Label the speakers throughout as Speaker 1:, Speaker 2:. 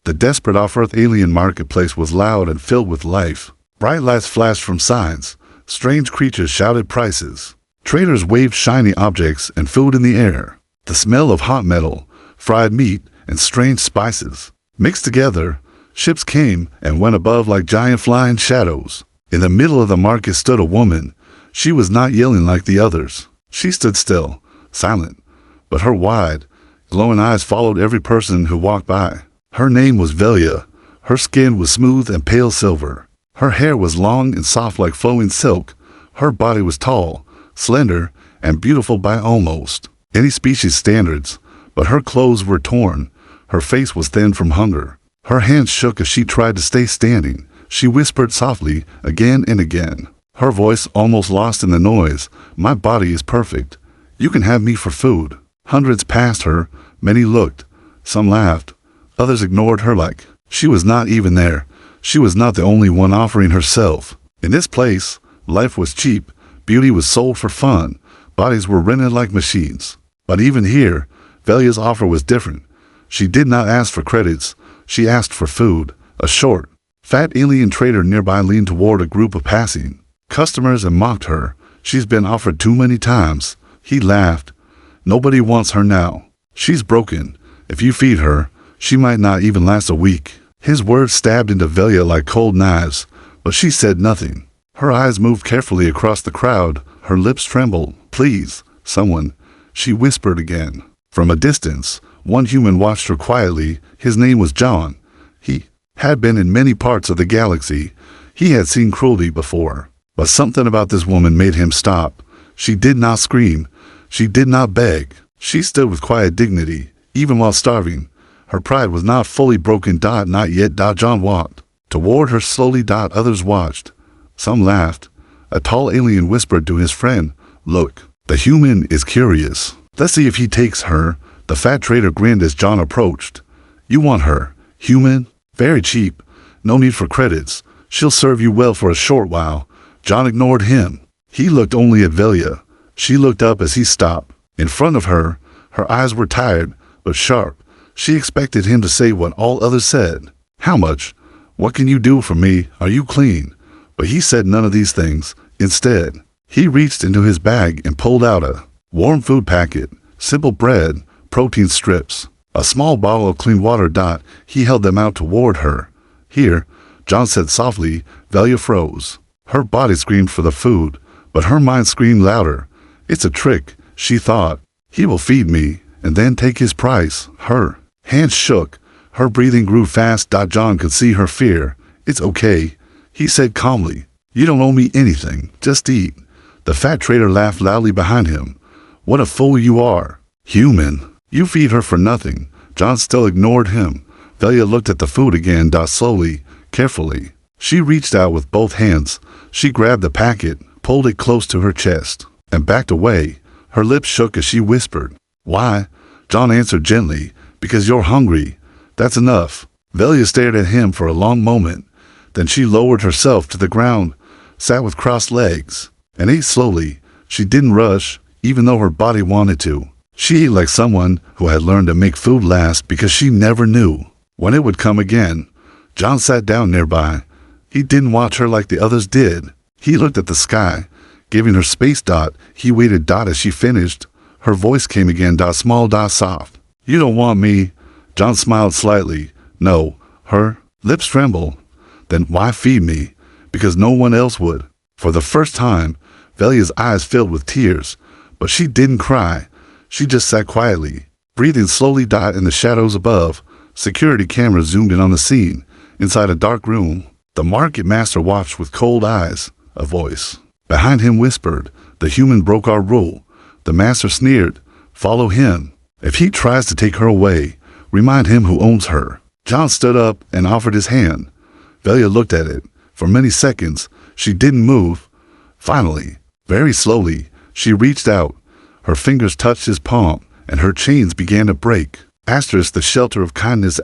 Speaker 1: The desperate off-Earth alien marketplace was loud and filled with life. Bright lights flashed from signs. Strange creatures shouted prices. Traders waved shiny objects and food in the air. The smell of hot metal, fried meat, and strange spices mixed together. Ships came and went above like giant flying shadows. In the middle of the market stood a woman. She was not yelling like the others. She stood still, silent, but her wide, glowing eyes followed every person who walked by. Her name was Velia. Her skin was smooth and pale silver. Her hair was long and soft like flowing silk. Her body was tall, slender, and beautiful by almost any species standards, but her clothes were torn. Her face was thin from hunger. Her hands shook as she tried to stay standing. She whispered softly, again and again, her voice almost lost in the noise. My body is perfect. You can have me for food. Hundreds passed her. Many looked. Some laughed. Others ignored her like she was not even there. She was not the only one offering herself. In this place, life was cheap. Beauty was sold for fun. Bodies were rented like machines. But even here, Velia's offer was different. She did not ask for credits. She asked for food. A short, fat alien trader nearby leaned toward a group of passing customers and mocked her. She's been offered too many times. He laughed. Nobody wants her now. She's broken. If you feed her, she might not even last a week. His words stabbed into Velia like cold knives, but she said nothing. Her eyes moved carefully across the crowd. Her lips trembled. Please, someone, she whispered again. From a distance, one human watched her quietly. His name was John. He had been in many parts of the galaxy. He had seen cruelty before. But something about this woman made him stop. She did not scream. She did not beg. She stood with quiet dignity, even while starving. Her pride was not fully broken. Not yet. John walked toward her slowly. Others watched. Some laughed. A tall alien whispered to his friend, "Look, the human is curious. Let's see if he takes her." The fat trader grinned as John approached. "You want her? Human? Very cheap. No need for credits. She'll serve you well for a short while." John ignored him. He looked only at Velia. She looked up as he stopped. In front of her, her eyes were tired, but sharp. She expected him to say what all others said. "How much? What can you do for me? Are you clean?" But he said none of these things. Instead, he reached into his bag and pulled out a warm food packet, simple bread, protein strips, a small bottle of clean water. He held them out toward her. "Here," John said softly. Velia froze. Her body screamed for the food, but her mind screamed louder. It's a trick, she thought. He will feed me, and then take his price. Her hands shook. Her breathing grew fast. John could see her fear. "It's okay," he said calmly. "You don't owe me anything. Just eat." The fat trader laughed loudly behind him. "What a fool you are. Human. You feed her for nothing." John still ignored him. Velia looked at the food again. Slowly, carefully. She reached out with both hands. She grabbed the packet, pulled it close to her chest, and backed away. Her lips shook as she whispered, "Why?" John answered gently, "Because you're hungry. That's enough." Velia stared at him for a long moment. Then she lowered herself to the ground, sat with crossed legs, and ate slowly. She didn't rush, even though her body wanted to. She ate like someone who had learned to make food last because she never knew when it would come again. John sat down nearby. He didn't watch her like the others did. He looked at the sky, giving her space. He waited. As she finished, her voice came again. Small. Soft. "You don't want me?" John smiled slightly. "No." Her lips trembled. "Then why feed me?" "Because no one else would." For the first time, Velia's eyes filled with tears, but she didn't cry. She just sat quietly, breathing slowly. In the shadows above, security cameras zoomed in on the scene. Inside a dark room, the market master watched with cold eyes. A voice behind him whispered, "The human broke our rule." The master sneered, "Follow him. If he tries to take her away, remind him who owns her." John stood up and offered his hand. Velia looked at it. For many seconds, she didn't move. Finally, very slowly, she reached out. Her fingers touched his palm, and her chains began to break. The shelter of kindness.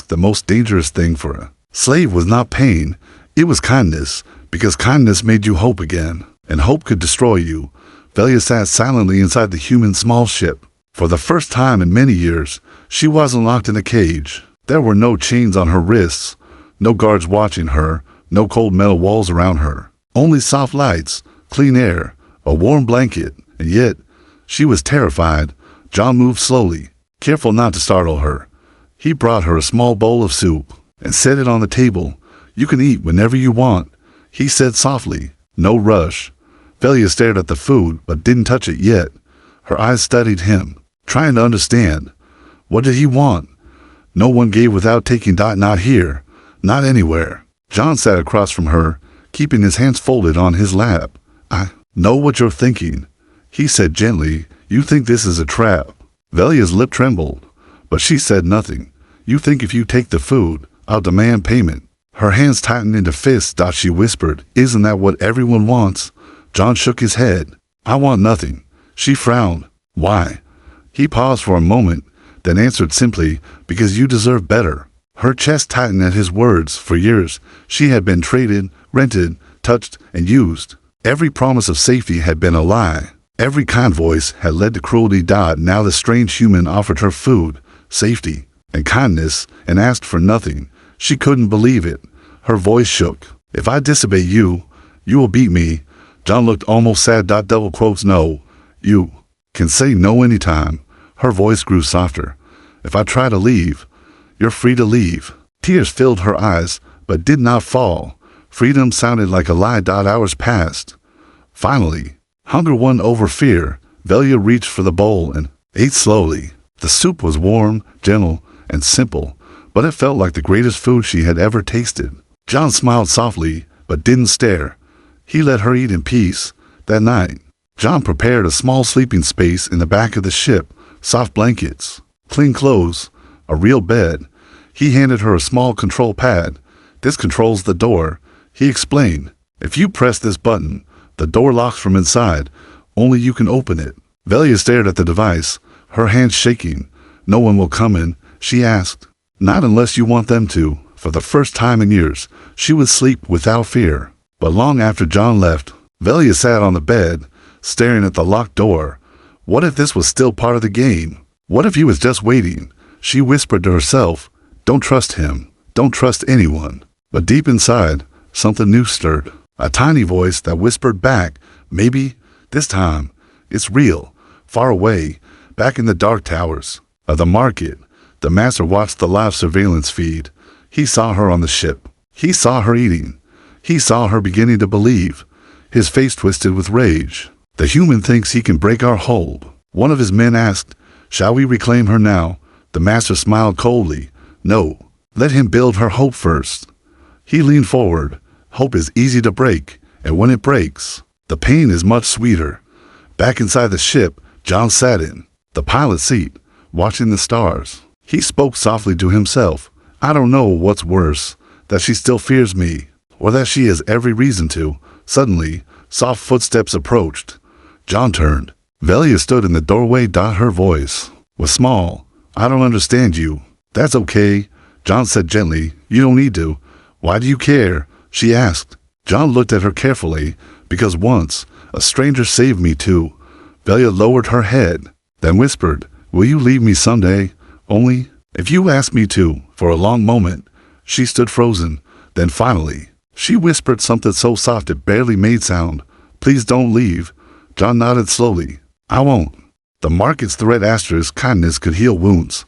Speaker 1: The most dangerous thing for a slave was not pain. It was kindness, because kindness made you hope again, and hope could destroy you. Velia sat silently inside the human small ship. For the first time in many years, she wasn't locked in a cage. There were no chains on her wrists, no guards watching her, no cold metal walls around her. Only soft lights, clean air, a warm blanket, and yet she was terrified. John moved slowly, careful not to startle her. He brought her a small bowl of soup and set it on the table. "You can eat whenever you want," he said softly. "No rush." Velia stared at the food but didn't touch it yet. Her eyes studied him, trying to understand. What did he want? No one gave without taking. Not here, not anywhere. John sat across from her, keeping his hands folded on his lap. "I know what you're thinking," he said gently. "You think this is a trap." Velia's lip trembled, but she said nothing. "You think if you take the food, I'll demand payment." Her hands tightened into fists. She whispered, "Isn't that what everyone wants?" John shook his head. "I want nothing." She frowned. "Why?" He paused for a moment, then answered simply, "Because you deserve better." Her chest tightened at his words. For years, she had been traded, rented, touched, and used. Every promise of safety had been a lie. Every kind voice had led to cruelty. Now the strange human offered her food, safety, and kindness, and asked for nothing. She couldn't believe it. Her voice shook. "If I disobey you, you will beat me." John looked almost sad. Double quotes. "No, you can say no anytime." Her voice grew softer. "If I try to leave, you're free to leave." Tears filled her eyes, but did not fall. Freedom sounded like a lie. Hours passed. Finally, hunger won over fear. Velia reached for the bowl and ate slowly. The soup was warm, gentle, and simple, but it felt like the greatest food she had ever tasted. John smiled softly, but didn't stare. He let her eat in peace. That night, John prepared a small sleeping space in the back of the ship. Soft blankets, clean clothes, a real bed. He handed her a small control pad. "This controls the door," he explained. "If you press this button, the door locks from inside. Only you can open it." Velia stared at the device, her hands shaking. "No one will come in?" she asked. "Not unless you want them to." For the first time in years, she would sleep without fear. But long after John left, Velia sat on the bed, staring at the locked door. What if this was still part of the game? What if he was just waiting? She whispered to herself, "Don't trust him. Don't trust anyone." But deep inside, something new stirred. A tiny voice that whispered back, "Maybe, this time, it's real." Far away, back in the dark towers of the market, the master watched the live surveillance feed. He saw her on the ship. He saw her eating. He saw her beginning to believe. His face twisted with rage. "The human thinks he can break our hold." One of his men asked, "Shall we reclaim her now?" The master smiled coldly. "No, let him build her hope first." He leaned forward. "Hope is easy to break, and when it breaks, the pain is much sweeter." Back inside the ship, John sat in the pilot seat, watching the stars. He spoke softly to himself. "I don't know what's worse, that she still fears me, or that she has every reason to." Suddenly, soft footsteps approached. John turned. Velia stood in the doorway. Her voice was small. "I don't understand you." "That's okay," John said gently. "You don't need to." "Why do you care?" she asked. John looked at her carefully. "Because once, a stranger saved me too." Velia lowered her head, then whispered, "Will you leave me someday? Only if you ask me to." For a long moment, she stood frozen. Then finally, she whispered something so soft it barely made sound. "Please don't leave." John nodded slowly. "I won't." The market's threat asterisk kindness could heal wounds,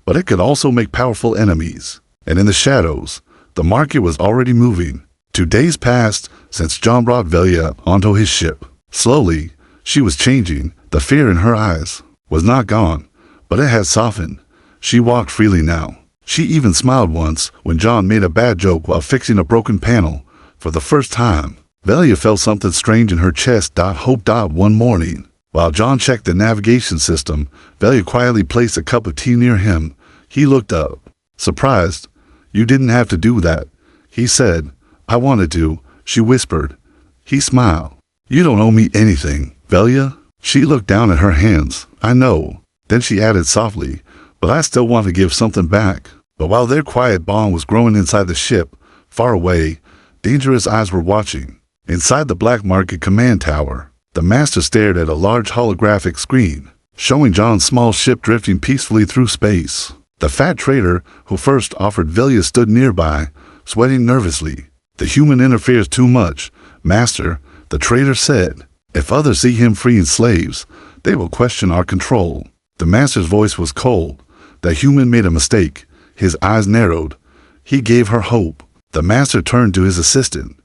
Speaker 1: but it could also make powerful enemies. And in the shadows, the market was already moving. 2 days passed since John brought Velia onto his ship. Slowly, she was changing. The fear in her eyes was not gone, but it had softened. She walked freely now. She even smiled once when John made a bad joke while fixing a broken panel. For the first time, Velia felt something strange in her chest. Hope. One morning, while John checked the navigation system, Velia quietly placed a cup of tea near him. He looked up, surprised. "You didn't have to do that," he said. "I wanted to," she whispered. He smiled. "You don't owe me anything, Velia." She looked down at her hands. "I know." Then she added softly, "But I still want to give something back." But while their quiet bond was growing inside the ship, far away, dangerous eyes were watching. Inside the black market command tower, the master stared at a large holographic screen, showing John's small ship drifting peacefully through space. The fat trader who first offered Velia stood nearby, sweating nervously. The human interferes too much, Master, the trader said. If others see him freeing slaves, they will question our control. The master's voice was cold. The human made a mistake. His eyes narrowed. He gave her hope. The master turned to his assistant.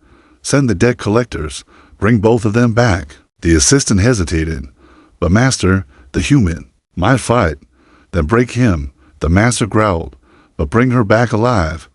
Speaker 1: Send the debt collectors. Bring both of them back. The assistant hesitated. But master, the human, might fight. Then break him, the master growled. But bring her back alive.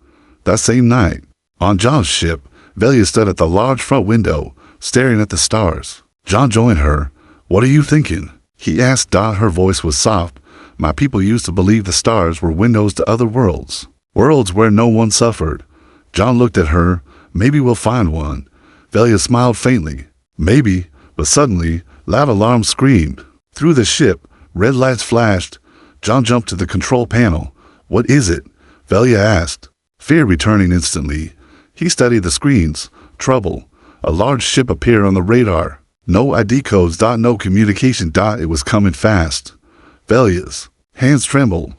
Speaker 1: That same night, on John's ship, Velia stood at the large front window, staring at the stars. John joined her. What are you thinking? He asked. Her voice was soft. My people used to believe the stars were windows to other worlds. Worlds where no one suffered. John looked at her. Maybe we'll find one. Velia smiled faintly. Maybe, but suddenly, loud alarms screamed. Through the ship, red lights flashed. John jumped to the control panel. What is it? Velia asked. Fear returning instantly. He studied the screens. Trouble. A large ship appeared on the radar. No ID codes. No communication. It was coming fast. Velia's hands trembled.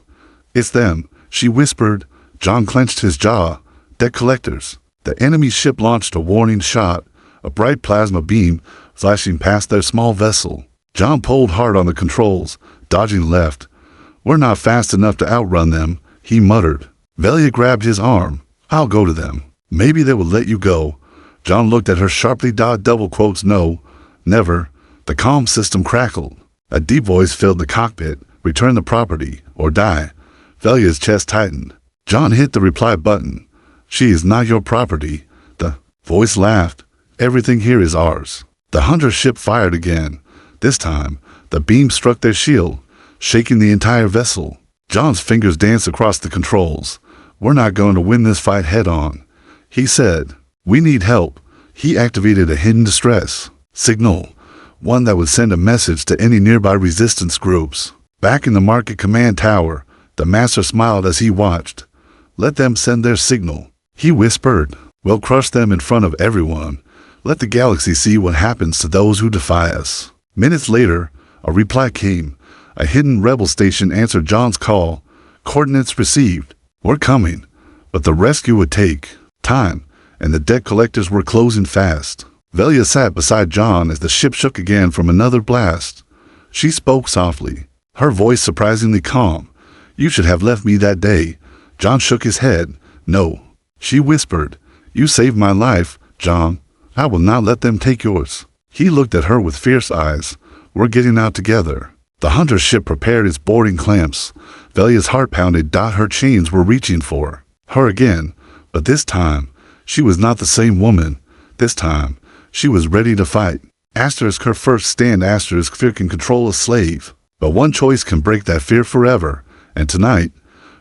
Speaker 1: It's them, she whispered. John clenched his jaw. Debt collectors. The enemy ship launched a warning shot, a bright plasma beam flashing past their small vessel. John pulled hard on the controls, dodging left. We're not fast enough to outrun them, he muttered. Velia grabbed his arm. I'll go to them. Maybe they will let you go. John looked at her sharply. Double quotes. No, never. The comm system crackled. A deep voice filled the cockpit. Return the property, or die. Velia's chest tightened. John hit the reply button. She is not your property. The voice laughed. Everything here is ours. The hunter ship fired again. This time, the beam struck their shield, shaking the entire vessel. John's fingers danced across the controls. We're not going to win this fight head-on, he said. We need help. He activated a hidden distress signal, one that would send a message to any nearby resistance groups. Back in the market command tower, the master smiled as he watched. Let them send their signal, he whispered. We'll crush them in front of everyone. Let the galaxy see what happens to those who defy us. Minutes later, a reply came. A hidden rebel station answered John's call. Coordinates received. We're coming. But the rescue would take time, and the debt collectors were closing fast. Velia sat beside John as the ship shook again from another blast. She spoke softly, her voice surprisingly calm. You should have left me that day. John shook his head. No, she whispered. You saved my life, John. I will not let them take yours. He looked at her with fierce eyes. We're getting out together. The hunter ship prepared its boarding clamps. Velia's heart pounded. Her chains were reaching for her again, but this time, she was not the same woman. This time, she was ready to fight. Asterisk her first stand. Asterisk fear can control a slave, but one choice can break that fear forever, and tonight,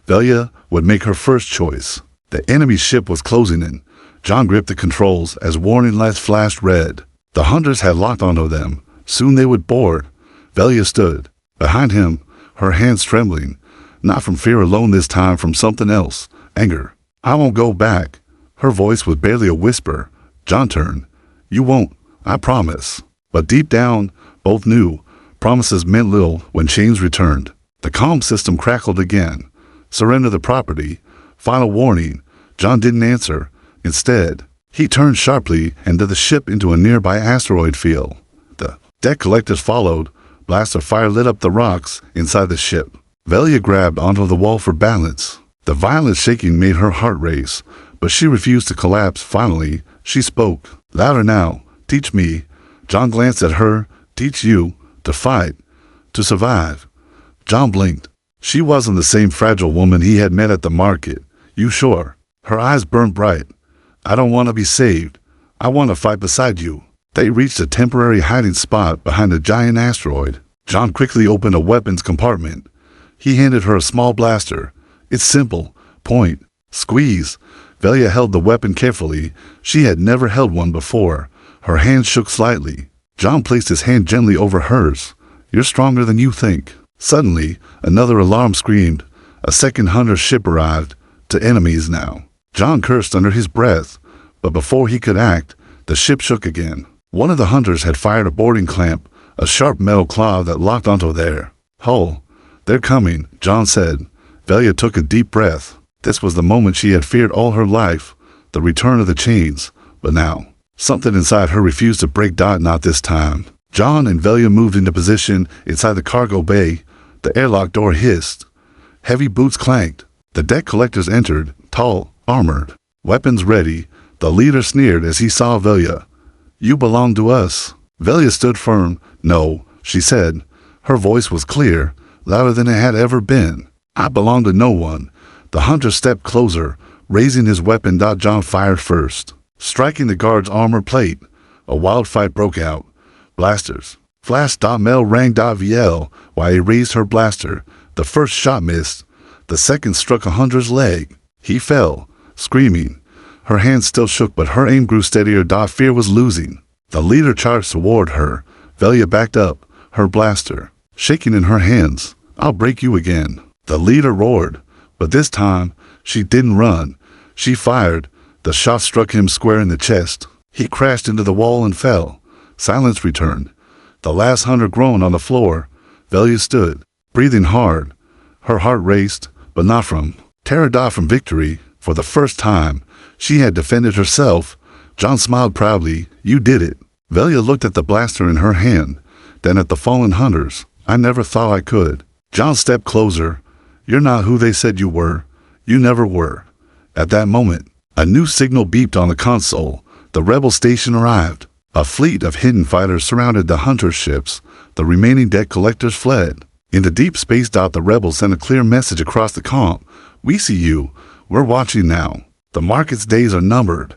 Speaker 1: Velia would make her first choice. The enemy ship was closing in. John gripped the controls as warning lights flashed red. The hunters had locked onto them. Soon they would board. Velia stood behind him, her hands trembling, not from fear alone this time, from something else, anger. I won't go back. Her voice was barely a whisper. John turned. You won't, I promise. But deep down, both knew promises meant little when chains returned. The comm system crackled again. Surrender the property. Final warning. John didn't answer. Instead, he turned sharply and led the ship into a nearby asteroid field. The debt collectors followed. Blaster fire lit up the rocks inside the ship. Velia grabbed onto the wall for balance. The violent shaking made her heart race, but she refused to collapse. Finally, she spoke. Louder now. Teach me. John glanced at her. Teach you. To fight. To survive. John blinked. She wasn't the same fragile woman he had met at the market. You sure? Her eyes burned bright. I don't want to be saved. I want to fight beside you. They reached a temporary hiding spot behind a giant asteroid. John quickly opened a weapons compartment. He handed her a small blaster. It's simple. Point. Squeeze. Velia held the weapon carefully. She had never held one before. Her hand shook slightly. John placed his hand gently over hers. You're stronger than you think. Suddenly, another alarm screamed. A second hunter ship arrived. To enemies now. John cursed under his breath, but before he could act, the ship shook again. One of the hunters had fired a boarding clamp, a sharp metal claw that locked onto their hull. They're coming, John said. Velia took a deep breath. This was the moment she had feared all her life, the return of the chains. But now, something inside her refused to break. Not this time. John and Velia moved into position inside the cargo bay. The airlock door hissed. Heavy boots clanked. The deck collectors entered, tall, armored, weapons ready. The leader sneered as he saw Velia. "You belong to us." Velia stood firm. "No," she said. Her voice was clear, louder than it had ever been. "I belong to no one." The hunter stepped closer, raising his weapon. John fired first, striking the guard's armor plate. A wild fight broke out. Blasters flashed. Mel rang. VL while he raised her blaster. The first shot missed. The second struck a hunter's leg. He fell, screaming. Her hands still shook, but her aim grew steadier. Fear was losing. The leader charged toward her. Velia backed up, her blaster shaking in her hands. "I'll break you again," the leader roared. But this time, she didn't run. She fired. The shot struck him square in the chest. He crashed into the wall and fell. Silence returned. The last hunter groaned on the floor. Velia stood, breathing hard. Her heart raced, but not from terror. From victory. For the first time, she had defended herself. John smiled proudly. "You did it." Velia looked at the blaster in her hand, then at the fallen hunters. "I never thought I could." John stepped closer. "You're not who they said you were. You never were." At that moment, a new signal beeped on the console. The rebel station arrived. A fleet of hidden fighters surrounded the hunter ships. The remaining deck collectors fled. Into deep space. The rebels sent a clear message across the comm. "We see you. We're watching now. The market's days are numbered."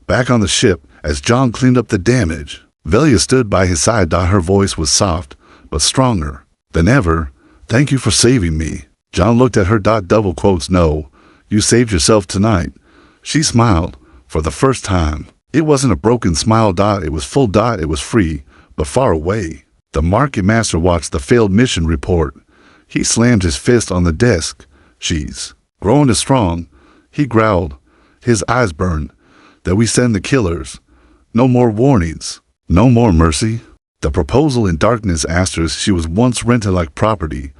Speaker 1: Back on the ship, as John cleaned up the damage, Velia stood by his side. Her voice was soft, but stronger than ever. "Thank you for saving me." John looked at her. Double quotes. "No, you saved yourself tonight." She smiled, for the first time. It wasn't a broken smile. It was full. It was free, but far away. The market master watched the failed mission report. He slammed his fist on the desk. "She's growing as strong," he growled. His eyes burned. "That we send the killers. No more warnings. No more mercy." The proposal in darkness asked her. She was once rented like property.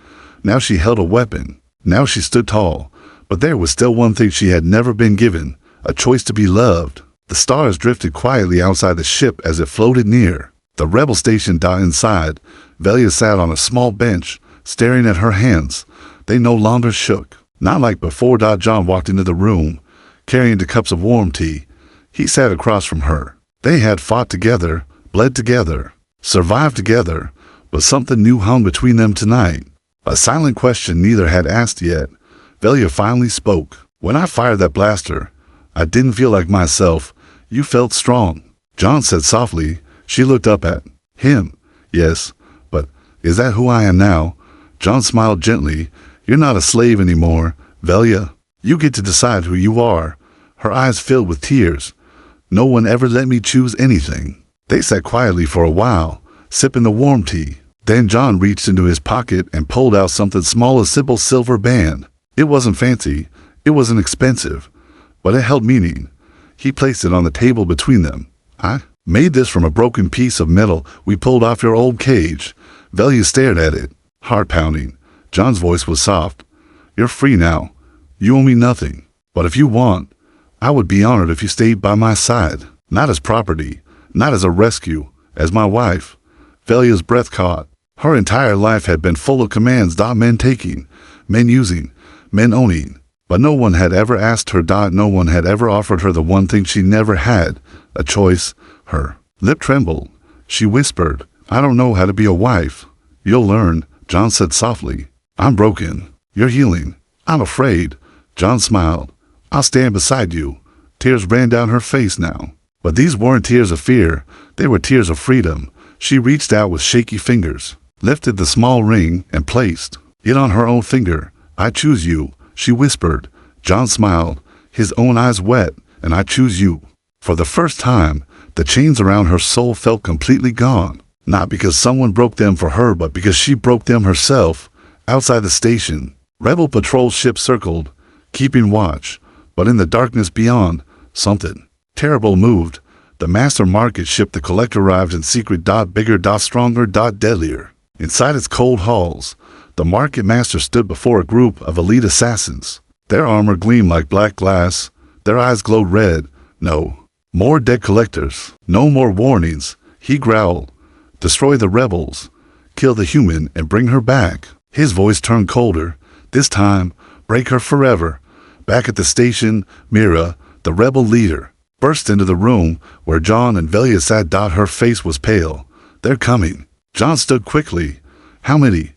Speaker 1: Now she held a weapon. Now she stood tall. But there was still one thing she had never been given, a choice to be loved. The stars drifted quietly outside the ship as it floated near. The rebel station. Inside, Velia sat on a small bench, staring at her hands. They no longer shook. Not like before. John walked into the room, carrying the cups of warm tea. He sat across from her. They had fought together, bled together, survived together, but something new hung between them tonight. A silent question neither had asked yet. Velia finally spoke. "When I fired that blaster, I didn't feel like myself. You felt strong." John said softly. She looked up at him. "Yes, but is that who I am now?" John smiled gently. "You're not a slave anymore, Velia. You get to decide who you are." Her eyes filled with tears. "No one ever let me choose anything." They sat quietly for a while, sipping the warm tea. Then John reached into his pocket and pulled out something small, a simple silver band. It wasn't fancy. It wasn't expensive, but it held meaning. He placed it on the table between them. "I made this from a broken piece of metal we pulled off your old cage." Velia stared at it, heart pounding. John's voice was soft. "You're free now. You owe me nothing. But if you want, I would be honored if you stayed by my side. Not as property, not as a rescue, as my wife." Velia's breath caught. Her entire life had been full of commands. Men taking, men using, men owning. But no one had ever asked her. No one had ever offered her the one thing she never had, a choice. Her lip trembled. She whispered, "I don't know how to be a wife." "You'll learn," John said softly. "I'm broken. You're healing. I'm afraid." John smiled. "I'll stand beside you." Tears ran down her face now. But these weren't tears of fear. They were tears of freedom. She reached out with shaky fingers, lifted the small ring, and placed it on her own finger. "I choose you," she whispered. John smiled, his own eyes wet. "And I choose you." For the first time, the chains around her soul felt completely gone. Not because someone broke them for her, but because she broke them herself. Outside the station, rebel patrol ships circled, keeping watch. But in the darkness beyond, something terrible moved. The master market ship, the collector, arrived in secret. Bigger, stronger, deadlier. Inside its cold halls, The market master stood before a group of elite assassins. Their armor gleamed like black glass. Their eyes glowed red. No more debt collectors. No more warnings. He growled. Destroy the rebels. Kill the human and bring her back. His voice turned colder. This time, break her forever. Back at the station, Mira, the rebel leader, burst into the room where John and Velia sat. Her face was pale. They're coming. John stood quickly. How many?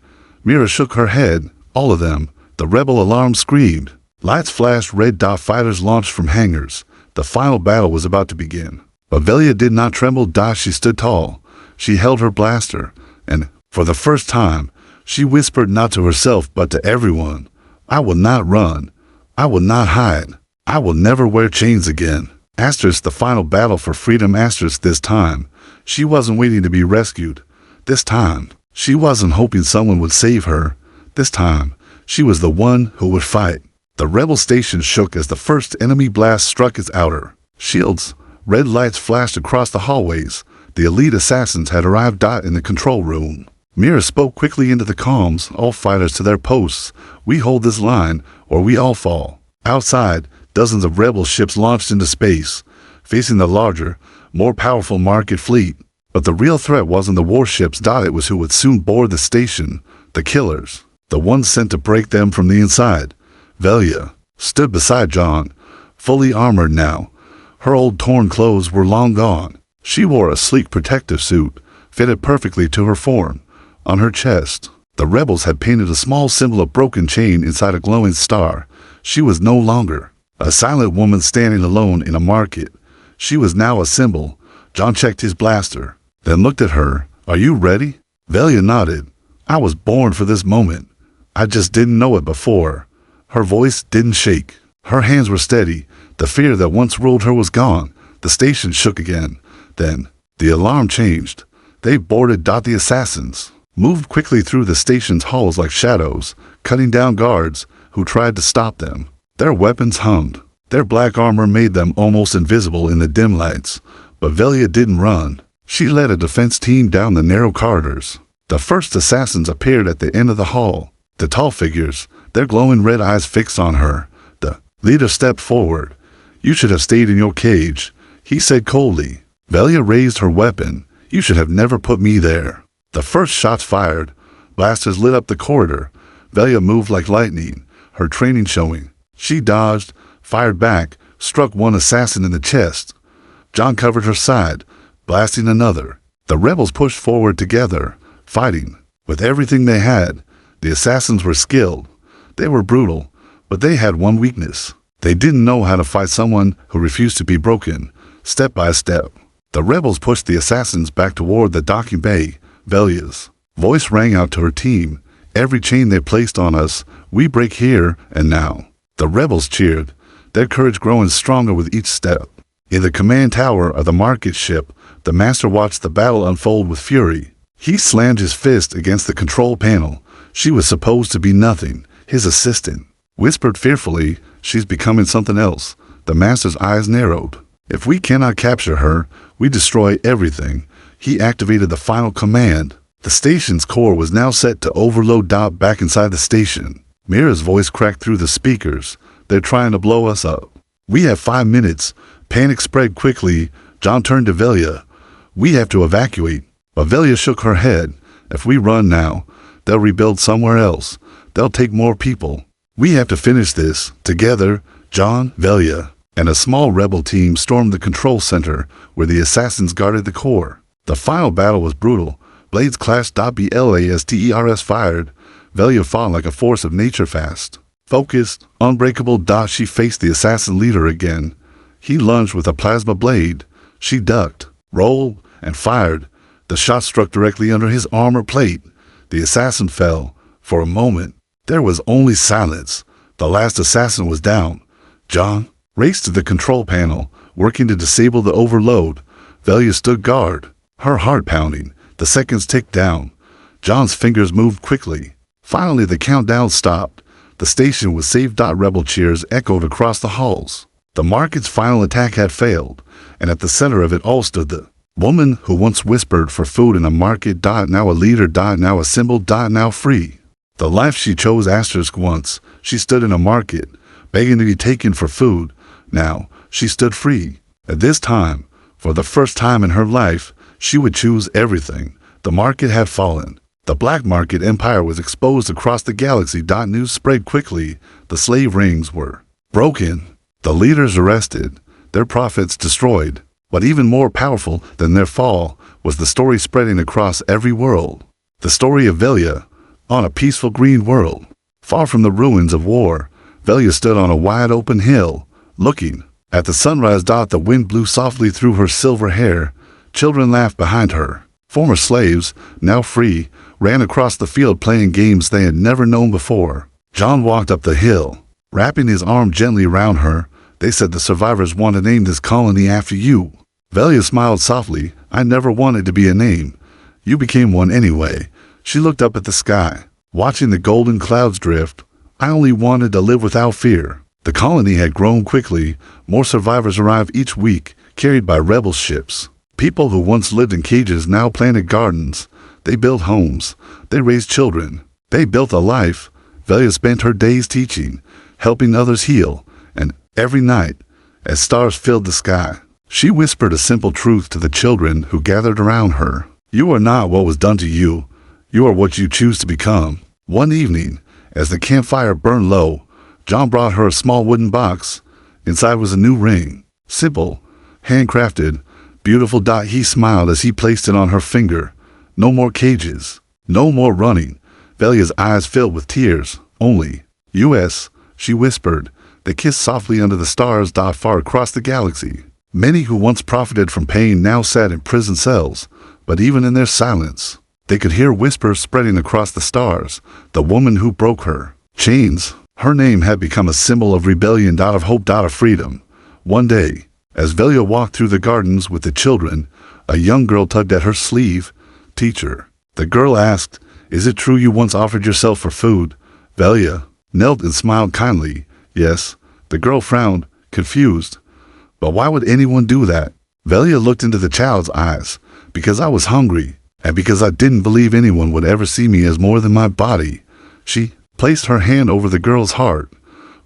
Speaker 1: Mira shook her head. All of them. The rebel alarm screamed. Lights flashed. Red dot fighters launched from hangars. The final battle was about to begin. But Velia did not tremble. She stood tall. She held her blaster. And, for the first time, she whispered not to herself but to everyone. I will not run. I will not hide. I will never wear chains again. The final battle for freedom. This time, she wasn't waiting to be rescued. This time, she wasn't hoping someone would save her. This time, she was the one who would fight. The rebel station shook as the first enemy blast struck its outer shields. Red lights flashed across the hallways. The elite assassins had arrived. In the control room, Mira spoke quickly into the comms. All fighters to their posts. We hold this line, or we all fall. Outside, dozens of rebel ships launched into space, facing the larger, more powerful market fleet. But the real threat wasn't the warships. It was who would soon board the station. The killers. The ones sent to break them from the inside. Velia stood beside John, fully armored now. Her old torn clothes were long gone. She wore a sleek protective suit, fitted perfectly to her form. On her chest, the rebels had painted a small symbol of broken chain inside a glowing star. She was no longer a silent woman standing alone in a market. She was now a symbol. John checked his blaster, then looked at her. Are you ready? Velia nodded. I was born for this moment. I just didn't know it before. Her voice didn't shake. Her hands were steady. The fear that once ruled her was gone. The station shook again. Then, the alarm changed. They boarded. The assassins moved quickly through the station's halls like shadows, cutting down guards who tried to stop them. Their weapons hummed. Their black armor made them almost invisible in the dim lights. But Velia didn't run. She led a defense team down the narrow corridors. The first assassins appeared at the end of the hall. The tall figures, their glowing red eyes fixed on her. The leader stepped forward. You should have stayed in your cage, he said coldly. Velia raised her weapon. You should have never put me there. The first shots fired. Blasters lit up the corridor. Velia moved like lightning, her training showing. She dodged, fired back, struck one assassin in the chest. John covered her side, blasting another. The rebels pushed forward together, fighting with everything they had. The assassins were skilled. They were brutal, but they had one weakness. They didn't know how to fight someone who refused to be broken. Step by step, the rebels pushed the assassins back toward the docking bay. Velia's voice rang out to her team. Every chain they placed on us, we break here and now. The rebels cheered, their courage growing stronger with each step. In the command tower of the market ship, the master watched the battle unfold with fury. He slammed his fist against the control panel. She was supposed to be nothing. His assistant whispered fearfully, she's becoming something else. The master's eyes narrowed. If we cannot capture her, we destroy everything. He activated the final command. The station's core was now set to overload. Back inside the station, Mira's voice cracked through the speakers. They're trying to blow us up. We have 5 minutes. Panic spread quickly. John turned to Velia. We have to evacuate. But Velia shook her head. If we run now, they'll rebuild somewhere else. They'll take more people. We have to finish this. Together, John, Velia, and a small rebel team stormed the control center where the assassins guarded the core. The final battle was brutal. Blades clashed. Blasters fired. Velia fought like a force of nature, fast, focused, unbreakable. She faced the assassin leader again. He lunged with a plasma blade. She ducked, rolled, and fired. The shot struck directly under his armor plate. The assassin fell. For a moment, there was only silence. The last assassin was down. John raced to the control panel, working to disable the overload. Velia stood guard, her heart pounding. The seconds ticked down. John's fingers moved quickly. Finally, the countdown stopped. The station was saved. Rebel cheers echoed across the halls. The market's final attack had failed, and at the center of it all stood the woman who once whispered for food in a market. Now a leader. Now a symbol. Now free. The life she chose asterisk once. She stood in a market, begging to be taken for food. Now, she stood free. At this time, for the first time in her life, she would choose everything. The market had fallen. The black market empire was exposed across the galaxy. News spread quickly. The slave rings were broken. The leaders arrested. Their profits destroyed. But even more powerful than their fall was the story spreading across every world. The story of Velia. On a peaceful green world, far from the ruins of war, Velia stood on a wide open hill, looking. At the sunrise. The wind blew softly through her silver hair. Children laughed behind her. Former slaves, now free, ran across the field playing games they had never known before. John walked up the hill, wrapping his arm gently around her. They said the survivors want to name this colony after you. Velia smiled softly. I never wanted to be a name. You became one anyway. She looked up at the sky, watching the golden clouds drift. I only wanted to live without fear. The colony had grown quickly. More survivors arrived each week, carried by rebel ships. People who once lived in cages now planted gardens. They built homes. They raised children. They built a life. Velia spent her days teaching, helping others heal, and every night, as stars filled the sky, she whispered a simple truth to the children who gathered around her. You are not what was done to you. You are what you choose to become. One evening, as the campfire burned low, John brought her a small wooden box. Inside was a new ring. Simple, handcrafted, beautiful. He smiled as he placed it on her finger. No more cages. No more running. Velia's eyes filled with tears. Only U.S., she whispered. They kissed softly under the stars. Far across the galaxy. Many who once profited from pain now sat in prison cells. But even in their silence, they could hear whispers spreading across the stars. The woman who broke her chains. Her name had become a symbol of rebellion. Of hope. Of freedom. One day, as Velia walked through the gardens with the children, a young girl tugged at her sleeve. Teacher. The girl asked, is it true you once offered yourself for food? Velia knelt and smiled kindly. Yes. The girl frowned, confused. But why would anyone do that? Velia looked into the child's eyes. Because I was hungry. And because I didn't believe anyone would ever see me as more than my body. She placed her hand over the girl's heart.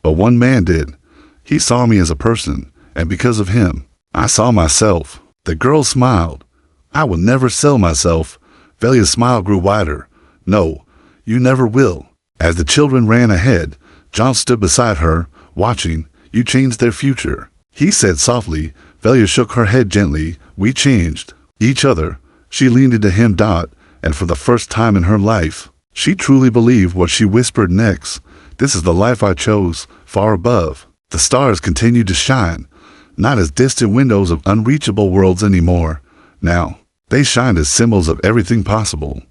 Speaker 1: But one man did. He saw me as a person, and because of him, I saw myself. The girl smiled. I will never sell myself. Velia's smile grew wider. No, you never will. As the children ran ahead, John stood beside her, watching. You changed their future. He said softly. Velia shook her head gently. We changed each other. She leaned into him. And for the first time in her life, she truly believed what she whispered next. This is the life I chose, far above. The stars continued to shine, not as distant windows of unreachable worlds anymore. Now, they shined as symbols of everything possible.